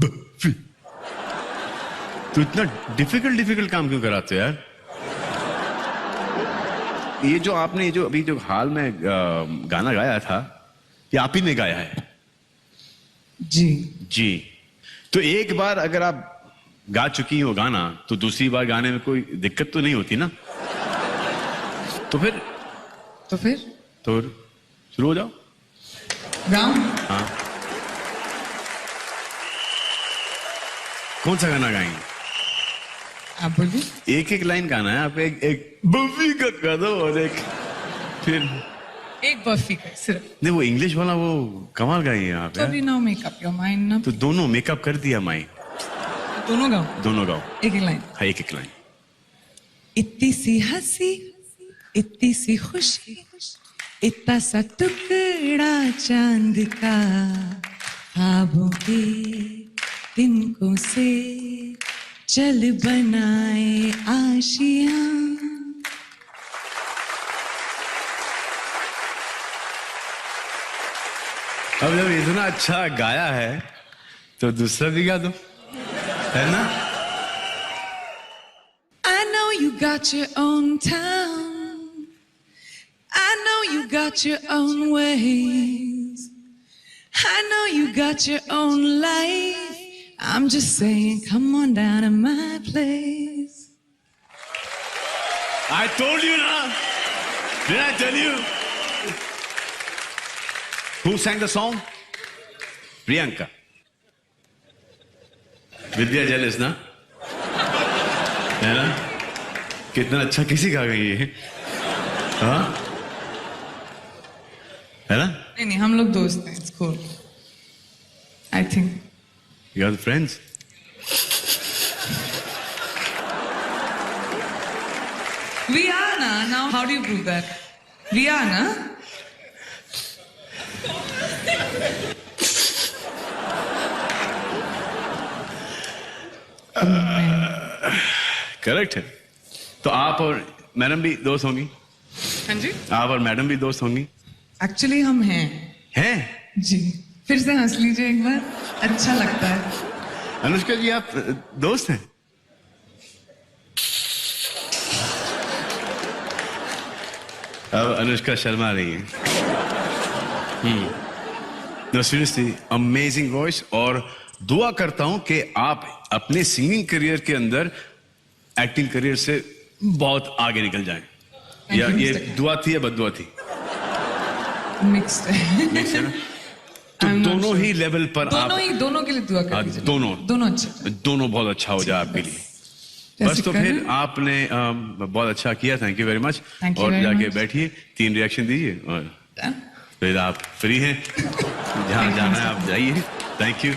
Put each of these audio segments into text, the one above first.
बर्फी। तो इतना डिफिकल्ट काम क्यों कराते हो यार? ये जो आपने जो अभी जो हाल में गाना गाया था, ये आप ही ने गाया है? जी जी। तो एक बार अगर आप गा चुकी हो गाना, तो दूसरी बार गाने में कोई दिक्कत तो नहीं होती ना? तो फिर शुरू हो जाओ। गाऊं? हाँ। कौन सा गाना गाएंगे? आप बोलिए। एक एक लाइन गाना है, आप एक बर्फी का गा दो और एक फिर एक बर्फी का सिर्फ। नहीं, वो इंग्लिश वाला वो कमाल गाई है आप तो अभी now make up your mind ना। तो दोनों मेकअप कर दिया माई। दोनों गाओ? दोनों गाओ। एक एक लाइन। हाँ, एक एक लाइन। इतनी सी हंसी, इतनी सी खुशी, इतना सा टुकड़ा चांद का, ख्वाबों के तिनकों से चल बनाए आशियां। अब जब इतना अच्छा गाया है तो दूसरा भी गा दो, है ना? I know you got your own town, I know you got your own ways, I know you got your own life, I'm just saying come on down to my place. I told you ना, did I tell you? Who sang the song? Priyanka. विद्या जेलिस ना, है ना? कितना अच्छा किसी गा गई है, हाँ? है ना? नहीं हम लोग दोस्त हैं, it's cool. I think. You are the friends. We are na. Now how do you prove that? We are na. Correct है। तो आप और मैडम भी दोस्त होंगी? हाँ जी। आप और मैडम भी दोस्त होंगी? एक्चुअली हम हैं। हैं? जी। फिर से हंस लीजिए एक बार, अच्छा लगता है। अनुष्का जी, आप दोस्त हैं? अब अनुष्का शर्मा रही है। नो सीरियसली, अमेजिंग वॉइस, और दुआ करता हूं कि आप अपने सिंगिंग करियर के अंदर एक्टिंग करियर से बहुत आगे निकल जाएं। या ये दुआ थी या बददुआ थी? मिक्स्ड है। मिक्स है ना? तो दोनों ही लेवल पर दोनों के लिए दुआ कर दीजिए। दोनों अच्छे, दोनों बहुत अच्छा हो जाए आपके लिए। बस तो फिर आपने बहुत अच्छा किया, थैंक यू वेरी मच। और जाके बैठिए, 3 रिएक्शन दीजिए और फिर आप फ्री हैं, जहां जाना है आप जाइए। Thank you.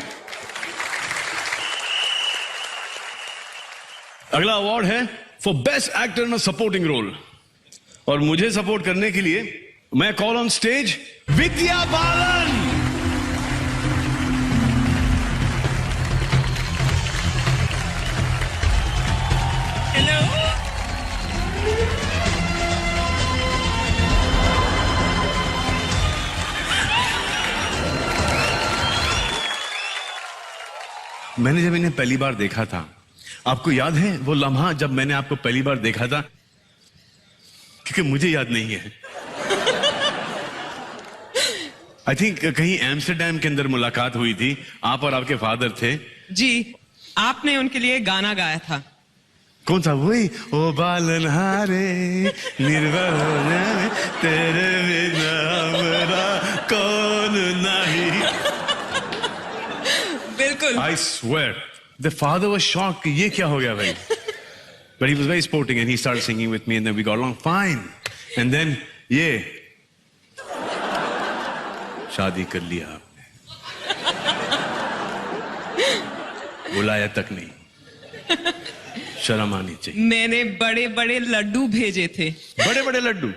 अगला अवार्ड है for best actor in a supporting role, और मुझे सपोर्ट करने के लिए मैं call on stage Vidya Balan. Hello. मैंने जब इन्हें पहली बार देखा था, आपको याद है वो लम्हा जब मैंने आपको पहली बार देखा था? क्योंकि मुझे याद नहीं है। आई थिंक कहीं एम्स्टरडैम के अंदर मुलाकात हुई थी, आप और आपके फादर थे। जी, आपने उनके लिए गाना गाया था। कौन सा? वही ओ बालन हारे निर्भर होने तेरे बिना मेरा कौन नहीं। बिल्कुल। I swear, the father was shocked कि ये क्या हो गया भाई? But he was very sporting and he started singing with me and then we got along fine. And then ये शादी कर लिया आपने, बुलाया तक नहीं, शर्म आनी चाहिए। मैंने बड़े बड़े लड्डू भेजे थे। बड़े बड़े लड्डू?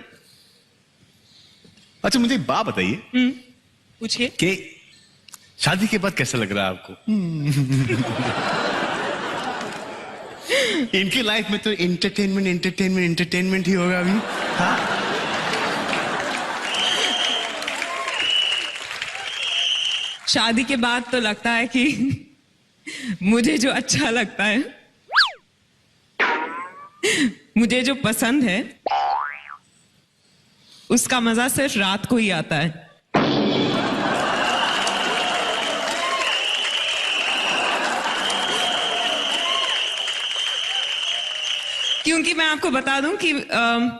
अच्छा मुझे एक बात बताइए, पूछिए। कि शादी के बाद कैसा लग रहा है आपको? इनकी लाइफ में तो एंटरटेनमेंट ही होगा अभी। हाँ? शादी के बाद तो लगता है कि मुझे जो अच्छा लगता है, मुझे जो पसंद है, उसका मजा सिर्फ रात को ही आता है। क्योंकि मैं आपको बता दूं कि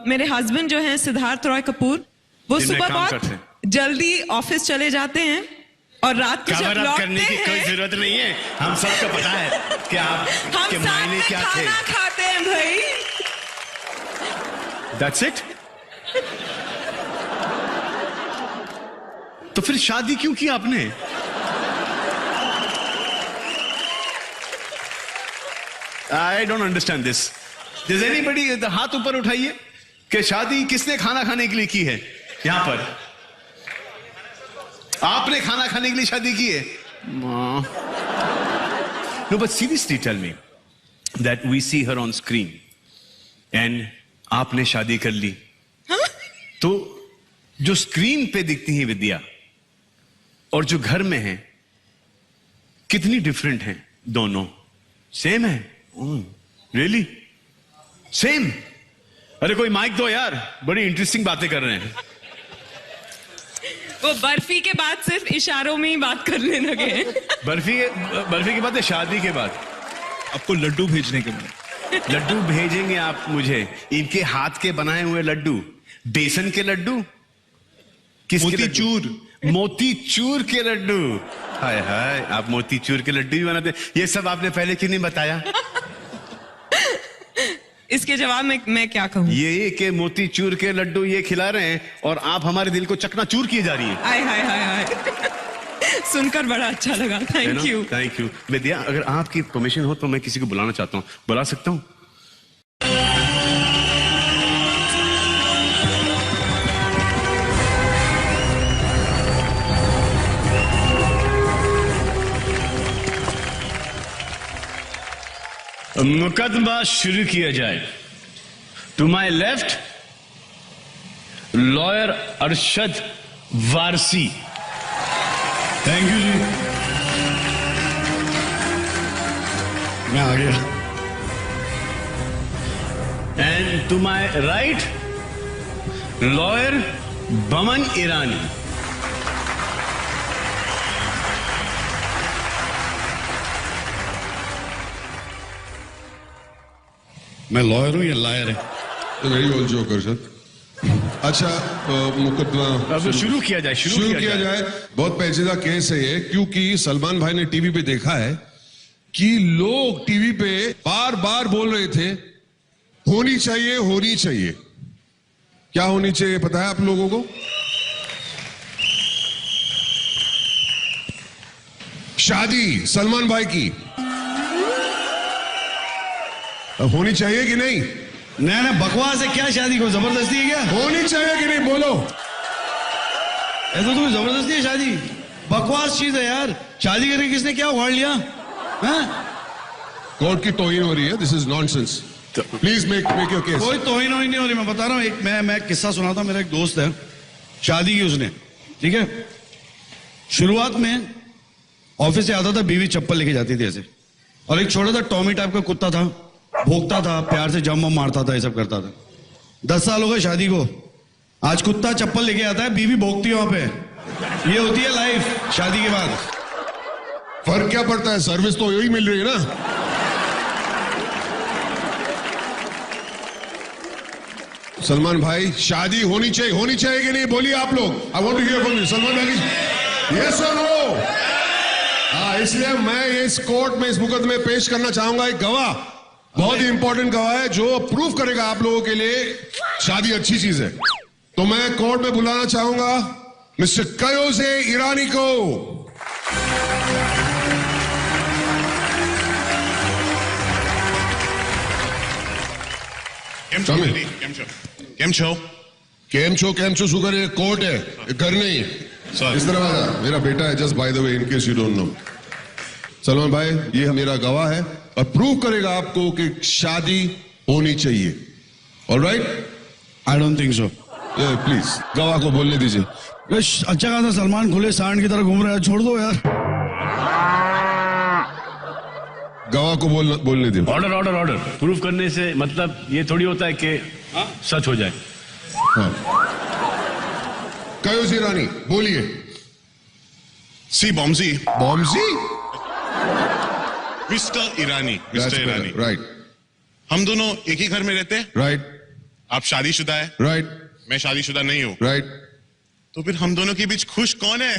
मेरे हस्बैंड जो हैं सिद्धार्थ रॉय कपूर, वो सुबह बहुत जल्दी ऑफिस चले जाते हैं और रात को जब लौटते करने की कोई जरूरत नहीं है, हम सबको पता है कि आपके मायने क्या थे। खाना खाते हैं भाई। That's it? तो फिर शादी क्यों की आपने? I don't understand this. Does anybody हाथ ऊपर उठाइए कि शादी किसने खाना खाने के लिए की है? यहां पर आपने खाना खाने के लिए शादी की है? No, but seriously tell me that we see her on screen and आपने शादी कर ली, तो जो स्क्रीन पे दिखती है विद्या और जो घर में है, कितनी डिफरेंट हैं दोनों? सेम है? Really same? अरे कोई माइक दो यार, बड़ी इंटरेस्टिंग बातें कर रहे हैं। वो बर्फी के बाद सिर्फ इशारों में ही बात करने लगे। बर्फी के बाद, शादी के बाद आपको लड्डू भेजने के बाद लड्डू भेजेंगे आप मुझे? इनके हाथ के बनाए हुए लड्डू, बेसन के लड्डू, मोतीचूर, मोतीचूर के लड्डू। हाय हाय, आप मोतीचूर के लड्डू भी बनाते? ये सब आपने पहले क्यों नहीं बताया? इसके जवाब में मैं क्या कहूँ? ये कि मोतीचूर के लड्डू ये खिला रहे हैं और आप हमारे दिल को चकनाचूर किए जा रही हैं। हाय हाय हाय हाय, सुनकर बड़ा अच्छा लगा। Thank you. Thank you. Vidya, अगर आपकी परमिशन हो तो मैं किसी को बुलाना चाहता हूँ, बुला सकता हूँ? मुकदमा शुरू किया जाए। To my left lawyer Arshad Warsi. Thank you ji, मैं आ गया। And to my right lawyer Boman Irani. मैं लॉयर हूं या लायर है? नहीं बोल जो कर सर। अच्छा, मुकदमा अब शुरू किया जाए। शुरू किया जाए। बहुत पेचीदा केस है ये, क्योंकि सलमान भाई ने टीवी पे देखा है कि लोग टीवी पे बार बार बोल रहे थे होनी चाहिए, होनी चाहिए। क्या होनी चाहिए पता है आप लोगों को? शादी सलमान भाई की होनी चाहिए कि नहीं? ना बकवास है क्या? शादी को जबरदस्ती है क्या? होनी चाहिए कि नहीं बोलो? ऐसा तो जबरदस्ती है शादी? बकवास चीज है यार। शादी करके किसने क्या उखाड़ लिया? कोर्ट की तौहीन हो रही है। This is nonsense. Please make your case. कोई तौहीन नहीं हो रही, मैं बता रहा हूँ। एक मैं किस्सा सुनाता हूँ। मेरा एक दोस्त है, शादी की उसने, ठीक है। शुरुआत में ऑफिस से आता था, बीवी चप्पल लेके जाती थी ऐसे, और एक छोटा सा टॉमी टाइप का कुत्ता था, भोंकता था, प्यार से जम मारता था, ये सब करता था। 10 साल हो गए शादी को। आज कुत्ता चप्पल लेके आता है, बीवी भोंकती है वहां पे। ये होती है लाइफ शादी के बाद। फर्क क्या पड़ता है? सर्विस तो यही मिल रही है ना। सलमान भाई, शादी होनी चाहिए कि नहीं? बोलिए आप लोग। I want to hear from you. Salman भाई, यस और नो? हाँ, इसलिए मैं इस कोर्ट में, इस मुकदमे में पेश करना चाहूंगा एक गवाह, बहुत ही इंपॉर्टेंट गवाह है, जो प्रूफ करेगा आप लोगों के लिए शादी अच्छी चीज है। तो मैं कोर्ट में बुलाना चाहूंगा मिस्टर कयोसे ईरानी को। केम छो શું કરે? कोर्ट है, घर नहीं। इस तरह वाला मेरा बेटा है, just by the way, in case you don't know. Salman भाई, ये मेरा गवाह है और प्रूव करेगा आपको कि शादी होनी चाहिए। Alright? I don't think so. Please गवाह को बोलने दीजिए। अच्छा खासा सलमान खुले सांड की तरह घूम रहा है, छोड़ दो यार। गवाह को बोलने दो। Order order order. प्रूफ करने से मतलब ये थोड़ी होता है कि सच हो जाए। हाँ। कयोस ईरानी बोलिए। सी बॉम्जी। बॉम्जी? मिस्टर ईरानी। मिस्टर ईरानी। राइट। हम दोनों एक ही घर में रहते हैं। राइट। आप शादीशुदा है। राइट। मैं शादीशुदा नहीं हूँ। राइट। तो फिर हम दोनों के बीच खुश कौन है?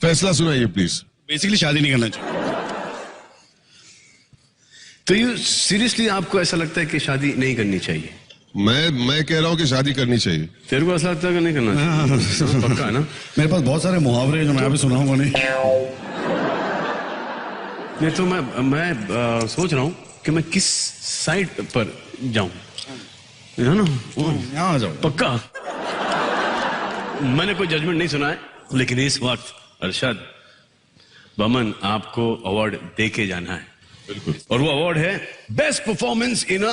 फैसला सुनाइए प्लीज। बेसिकली शादी नहीं करना चाहिए। तो यू सीरियसली आपको ऐसा लगता है कि शादी नहीं करनी चाहिए? मैं कह रहा हूं कि शादी करनी चाहिए। तेरे को ऐसा लगता है कि नहीं करना चाहिए? पक्का है ना? मेरे पास बहुत सारे मुहावरे हैं जो मैं अभी सुनाऊंगा नहीं। नहीं तो मैं सोच रहा हूँ कि मैं किस साइड पर जाऊं, है ना? यहाँ आ जाओ। पक्का। मैंने कोई जजमेंट नहीं सुना है, लेकिन इस वक्त अरशद बमन आपको अवार्ड दे के जाना है। बिल्कुल। और वो अवार्ड है बेस्ट परफॉर्मेंस इन अ